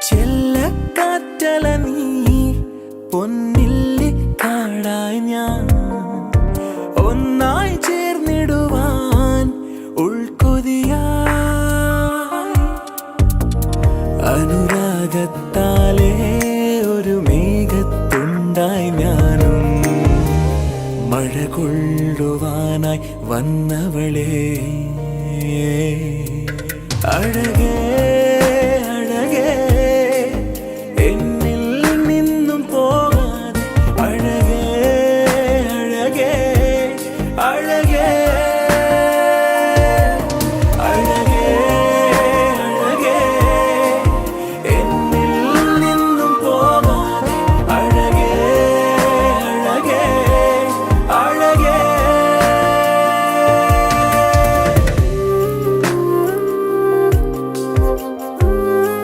ചെല്ലക്കാറ്റല നീ പൊന്നില്ലി കാടായി ഞാൻ ഒന്നായി ചേർന്നിടുവാൻ ഉൾക്കൊതിയായി അനുരാഗത്താലേ ഒരു മേഘത്തുണ്ടായി ഞാനും മഴ കൊള്ളുവാനായി വന്നവളേ അഴകേ